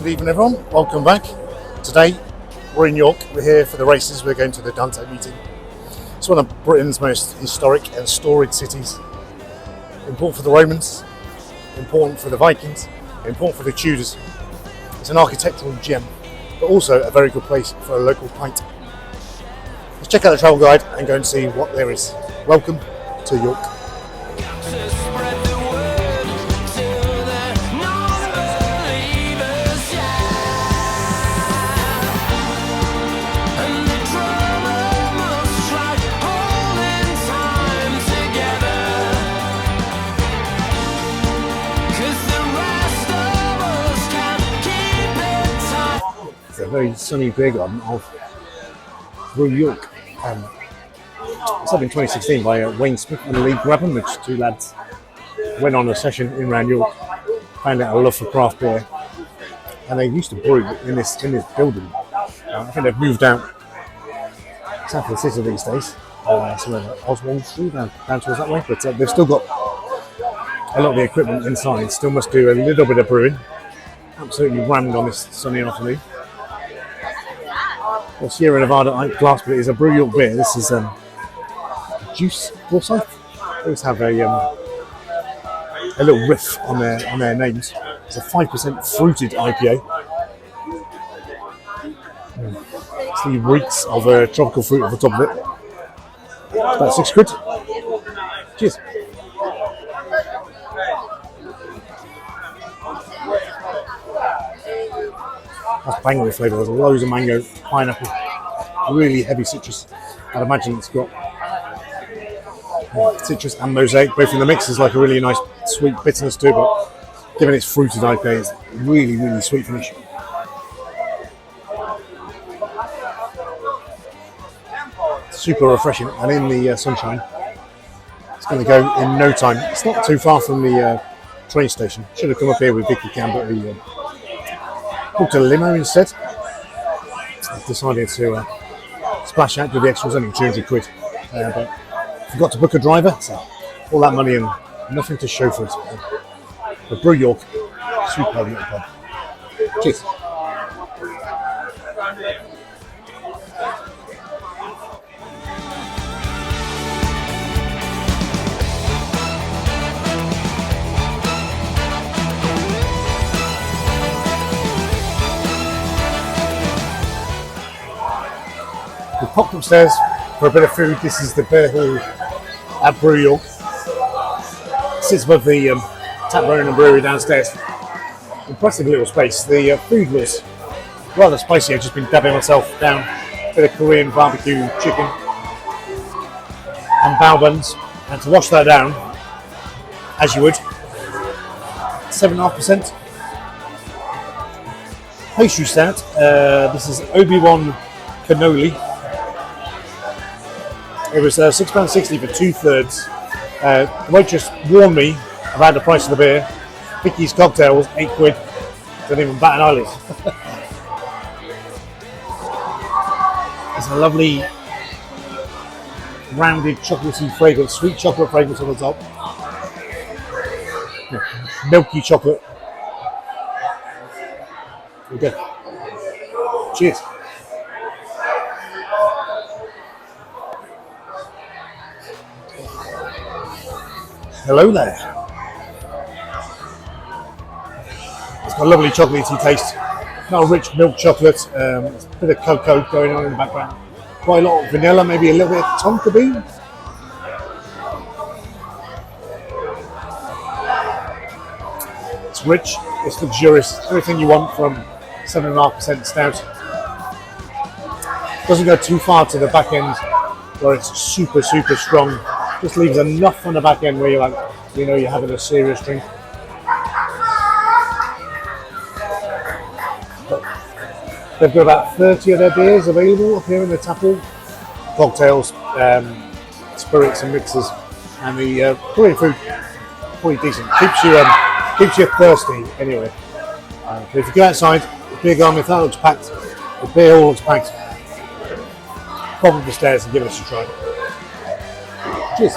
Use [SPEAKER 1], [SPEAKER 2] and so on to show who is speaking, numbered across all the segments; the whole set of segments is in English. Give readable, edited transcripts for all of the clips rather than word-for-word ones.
[SPEAKER 1] Good evening everyone, welcome back. Today we're in York, we're here for the races, we're going to the Dante meeting. It's one of Britain's most historic and storied cities. Important for the Romans, important for the Vikings, important for the Tudors. It's an architectural gem, but also a very good place for a local pint. Let's check out the travel guide and go and see what there is. Welcome to York. It's a very sunny beer garden of Brew York. It's up in 2016 by Wayne Smith and Lee Grabham, which two lads went on a session in around York, found out a love for craft beer, and they used to brew in this building. I think they've moved out south of the city these days, somewhere like Oswald Street, down towards that way, but they've still got a lot of the equipment inside, still must do a little bit of brewing. Absolutely rammed on this sunny afternoon. Well, Sierra Nevada glass, but it is a Brew York beer. This is Juice Forsyth. They always have a little riff on their names. It's a 5% fruited IPA. It's the reeks of tropical fruit at the top of it. About £6. Cheers. That's banging flavour. There's loads of mango, pineapple, really heavy citrus. I'd imagine it's got citrus and mosaic both in the mix. There's like a really nice sweet bitterness to it, but given its fruited IPA, it's really, really sweet finish. Super refreshing, and in the sunshine, it's going to go in no time. It's not too far from the train station. Should have come up here with Vicky Cam, but we booked a limo instead. I've decided to splash out with the extras, only £200, but forgot to book a driver, so all that money and nothing to show for it. But Brew York, superb little pub. Cheers. We popped upstairs for a bit of food. This is the beer hall at Brew York. It sits above the tap room and brewery downstairs. Impressive little space. The food was rather spicy. I've just been dabbing myself down a bit of Korean barbecue chicken and bao buns. And to wash that down, as you would, 7.5%. Pastry stout. This is Obi-Wan Cannoli. It was £6.60 for 2/3. The waitress warned me about the price of the beer. Vicky's cocktail was £8. Didn't even bat an eyelid. There's a lovely rounded chocolatey fragrance, sweet chocolate fragrance on the top. Yeah, milky chocolate. There we go. Cheers. Hello there. It's got a lovely chocolatey taste. Kind of rich milk chocolate. There's a bit of cocoa going on in the background. Quite a lot of vanilla, maybe a little bit of tonka bean. It's rich, it's luxurious, everything you want from 7.5% stout. Doesn't go too far to the back end where it's super, super strong. Just leaves enough on the back end where you're like, you know, you're having a serious drink. But they've got about 30 of their beers available up here in the tap room. Cocktails, spirits and mixers, and the Korean food pretty decent. Keeps you thirsty anyway. But if you go outside, the beer garden, if that looks packed, the beer hall looks packed, pop up the stairs and give us a try. Cheers.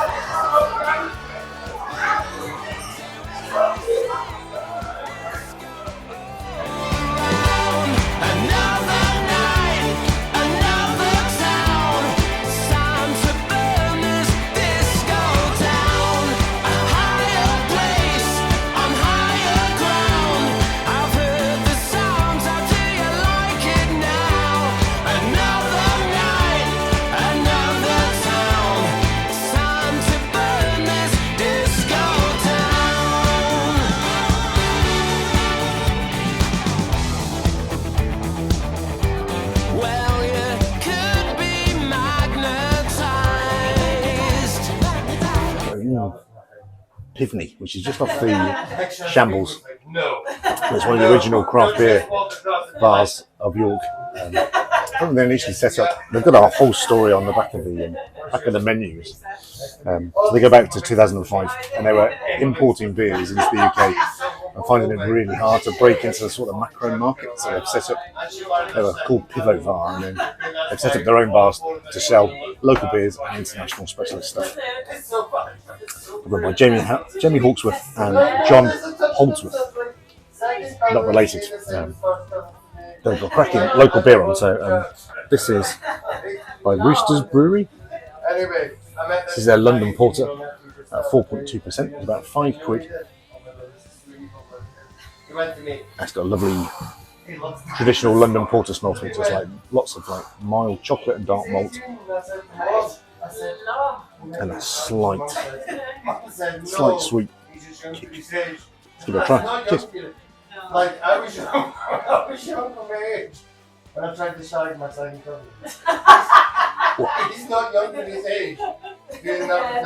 [SPEAKER 1] Pivni, which is just off the Shambles. It's one of the original craft beer bars of York. When they initially set up, they've got a whole story on the back of the menus. So they go back to 2005, and they were importing beers into the UK and finding it really hard to break into the sort of macro market. So they've set up, they were called Pivot Bar, and then they've set up their own bars to sell local beers and international specialist stuff. Run by Jamie Hawksworth and John Holdsworth, not related. They've got cracking local beer on. So this is by Rooster's Brewery. This is their London Porter at 4.2%. It's about £5. It's got a lovely traditional London Porter smell to it. It's like lots of like mild chocolate and dark malt, and a slight sweet kick. Let's give it a try. Cheers.
[SPEAKER 2] Like, I was young for my age when I tried to shag my tiny cousin. He's not young for his age. He's not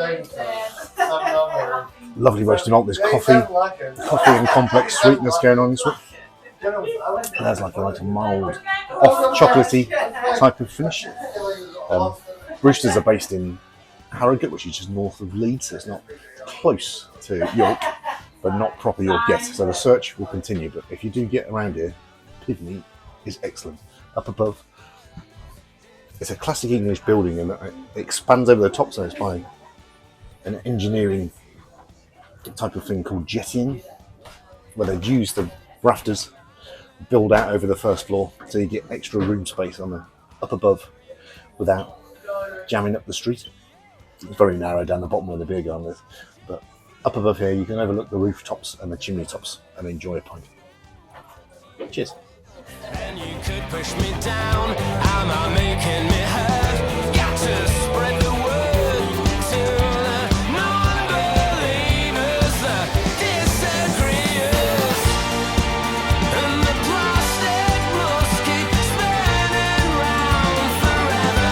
[SPEAKER 2] the
[SPEAKER 1] Lovely roasted malt. There's coffee and complex sweetness going on in this one. And there's like a mild, off chocolatey type of finish. Roosters are based in Harrogate, which is just north of Leeds, so it's not close to York, but not proper York yet. So the search will continue. But if you do get around here, Pivni is excellent. Up above, it's a classic English building, and it expands over the top, so it's by an engineering type of thing called jettying, where they'd use the rafters, build out over the first floor, so you get extra room space on the up above without jamming up the street. It's very narrow down the bottom where the beer garden is, but up above here you can overlook the rooftops and the chimney tops and enjoy a pint. Cheers.
[SPEAKER 3] And you could push me down, am I making me hurt? Got to spread the word to the non-believers, the disagreeers, and the plastic must keep spinning round forever,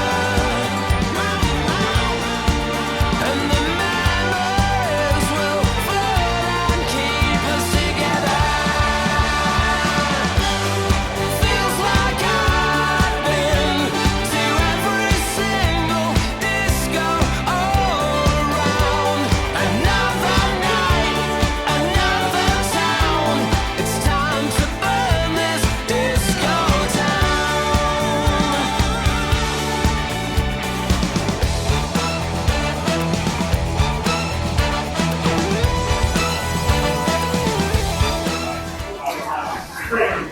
[SPEAKER 3] and the memories will float and keep us together. Feels like I've been to every single disco all around. Another night, another town. It's time to burn this disco down.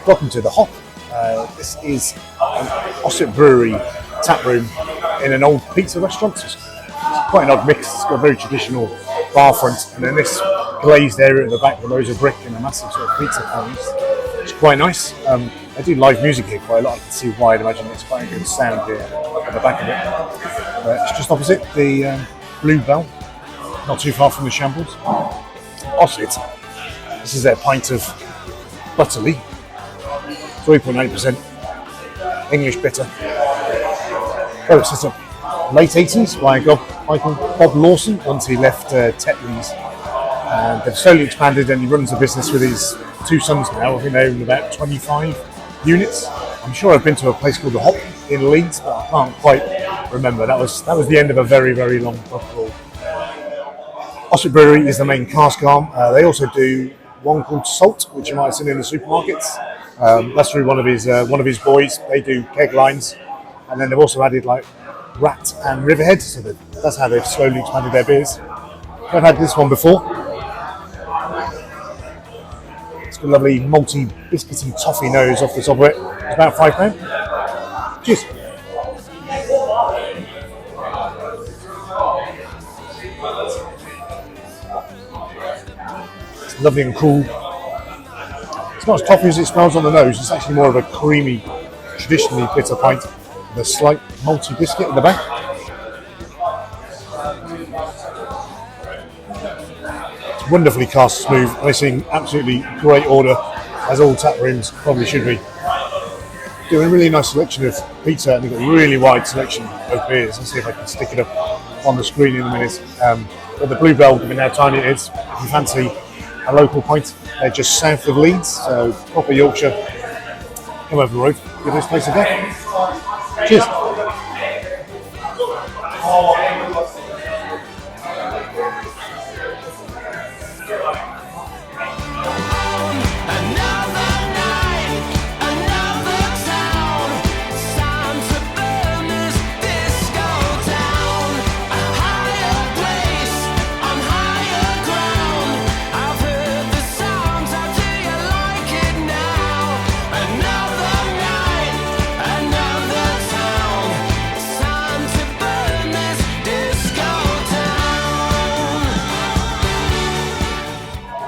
[SPEAKER 1] Welcome to the Hop. This is an Ossett Brewery tap room in an old pizza restaurant. It's quite an odd mix. It's got a very traditional bar front, and then this glazed area at the back with rows of brick and a massive sort of pizza counters. It's quite nice. I do live music here quite a lot. I can see why. I'd imagine it's quite a good sound here at the back of it. It's just opposite the Blue Bell, not too far from the Shambles. Ossett. This is their pint of Butterley. 3.8% English bitter. Oh, it's set up late 80s by a guy called Bob Lawson once he left Tetley's. And they've slowly expanded, and he runs the business with his two sons now. I think they own about 25 units. I'm sure I've been to a place called The Hop in Leeds, but I can't quite remember. That was the end of a very, very long pub crawl. Ossett Brewery is the main cask arm. They also do one called Salt, which you might have seen in the supermarkets. That's through one of his boys. They do keg lines, and then they've also added like Rat and Riverhead, so that's how they've slowly expanded their beers. I've had this one before. It's got a lovely malty, biscuity toffee nose off the top of it. It's about £5. Cheers. It's lovely and cool. It's not as toffee as it smells on the nose. It's actually more of a creamy, traditionally bitter pint with a slight malty biscuit at the back. It's wonderfully cast smooth, and it's in absolutely great order, as all tap rooms probably should be. Doing a really nice selection of pizza, and they've got a really wide selection of beers. Let's see if I can stick it up on the screen in a minute. But the Bluebell, given how tiny it is, if you fancy a local pint, they're just south of Leeds, so proper Yorkshire. Come over the road, give this place a go. Cheers.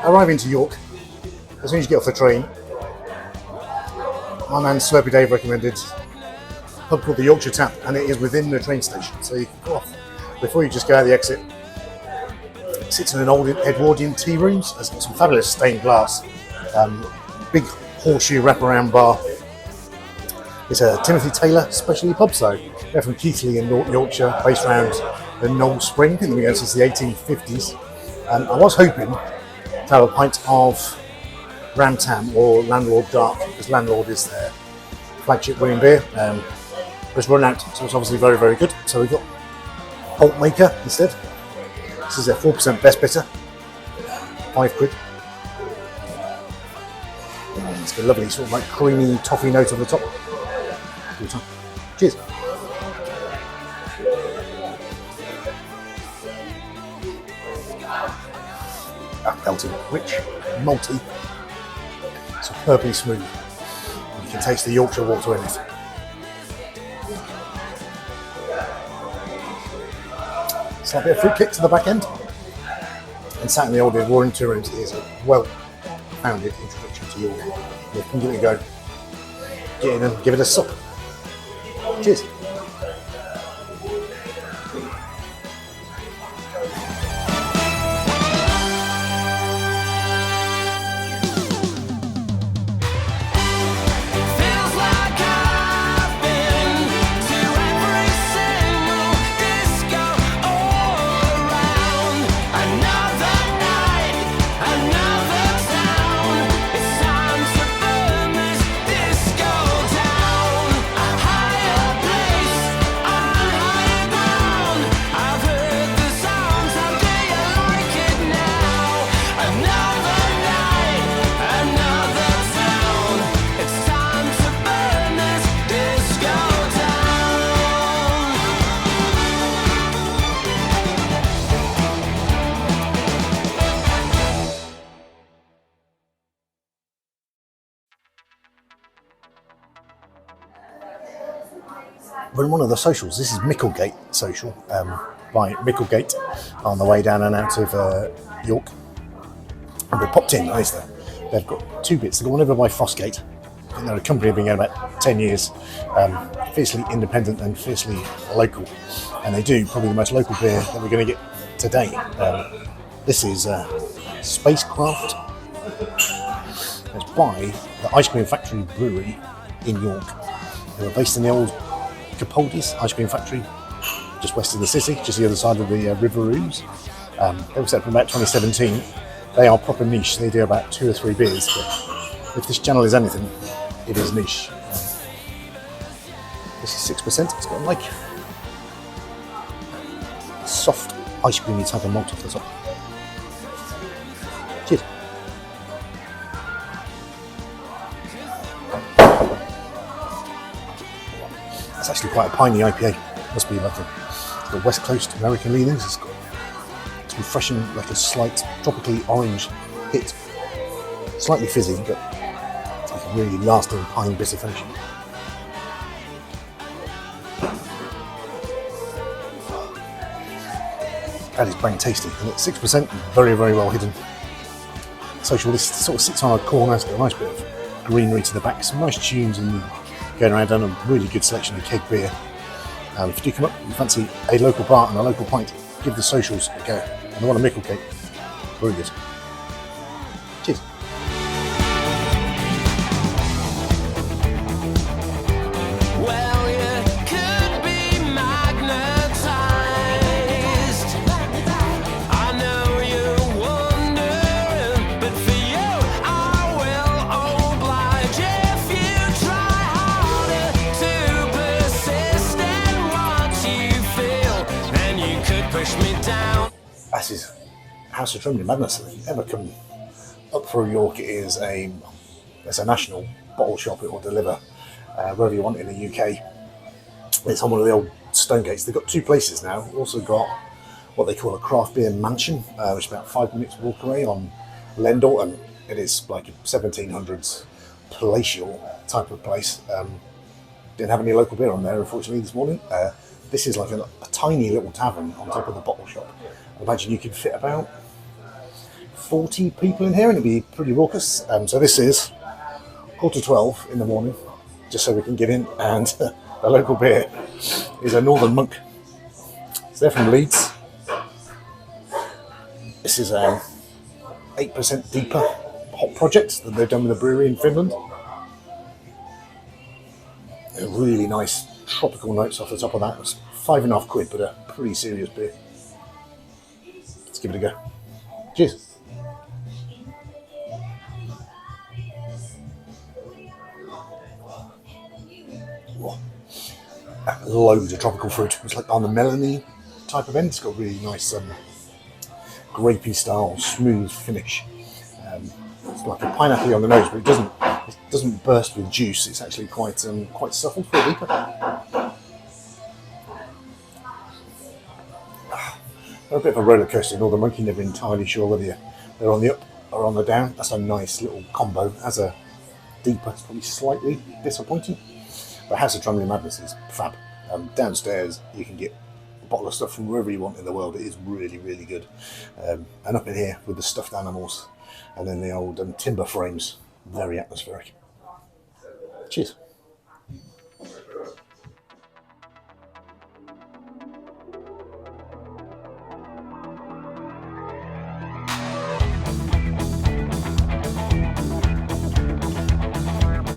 [SPEAKER 1] Arriving to York, as soon as you get off the train, my man Slurpy Dave recommended a pub called the Yorkshire Tap, and it is within the train station, so you can go off before you just go out the exit. It sits in an old Edwardian tea rooms. There's some fabulous stained glass, big horseshoe wraparound bar. It's a Timothy Taylor specialty pub, so they're from Keighley in North Yorkshire, based around the Knoll Spring. I think they've been going since the 1850s. I was hoping to have a pint of Ram Tam or Landlord Dark, because Landlord is their flagship winning beer. It's run out, so it's obviously very, very good. So we've got Boltmaker instead. This is their 4% best bitter, £5. And it's got a lovely sort of like creamy toffee note on the top. Cheers. Melted, rich, malty, superbly smooth. You can taste the Yorkshire water in it. Slight bit of fruit kick to the back end. And sat in the old Edwardian tea rooms is a well-founded introduction to York. You can give it a go. Get in and give it a sup. Cheers. We're in one of the socials. This is Micklegate social by Micklegate on the way down and out of York. And we popped in. They've got two bits. They've got one over by Fossgate. I think they're a company that have been going about 10 years, fiercely independent and fiercely local. And they do probably the most local beer that we're going to get today. This is Spacecraft. It's by the Ice Cream Factory Brewery in York. They were based in the old Capaldi's Ice Cream Factory, just west of the city, just the other side of the Breweries. They were set up in about 2017. They are proper niche. They do about 2 or 3 beers, but if this channel is anything, it is niche. This is 6%. It's got like soft ice creamy type of malt off the top. Cheers. It's actually quite a piney IPA. Must be like it's got West Coast American leanings. It's refreshing, like a slight tropically orange hit. Slightly fizzy, but it's like a really lasting pine bitter finish. That is bang tasty, and at 6%, very, very well hidden. Social list sort of sits on a corner. It's got a nice bit of greenery to the back, some nice tunes, and going around down a really good selection of keg beer. If you do come up and you fancy a local bar and a local pint, give the socials a go. And the one at Micklegate, very good. Cheers.
[SPEAKER 3] Well, you could be magnetized. I
[SPEAKER 1] House of Trembling Madness. If you ever come up through York, it's a national bottle shop. It will deliver wherever you want in the UK. It's on one of the old stone gates. They've got 2 places now. They've also got what they call a craft beer mansion, which is about 5 minutes walk away on Lendal, and it is like a 1700s palatial type of place. Didn't have any local beer on there, unfortunately, this morning. This is like a tiny little tavern on top of the bottle shop. I imagine you could fit about 40 people in here and it'd be pretty raucous. So this is 11:45 in the morning, just so we can get in, and the local beer is a Northern Monk. So they're from Leeds. This is a 8% deeper hop project that they've done with a brewery in Finland. A really nice tropical notes off the top of that. It's £5.50, but a pretty serious beer. Let's give it a go. Cheers. Whoa. Loads of tropical fruit. It's like on the melony type of end. It's got really nice grapey style, smooth finish. It's like a pineapple on the nose, but it doesn't burst with juice. It's actually quite subtle for a deeper. They're a bit of a roller coaster in Northern Monk. You're never entirely sure whether they're on the up or on the down. That's a nice little combo. As a deeper, it's probably slightly disappointing. But House of Trembling Madness is fab. Downstairs, you can get a bottle of stuff from wherever you want in the world. It is really, really good. And up in here with the stuffed animals and then the old timber frames, very atmospheric. Cheers.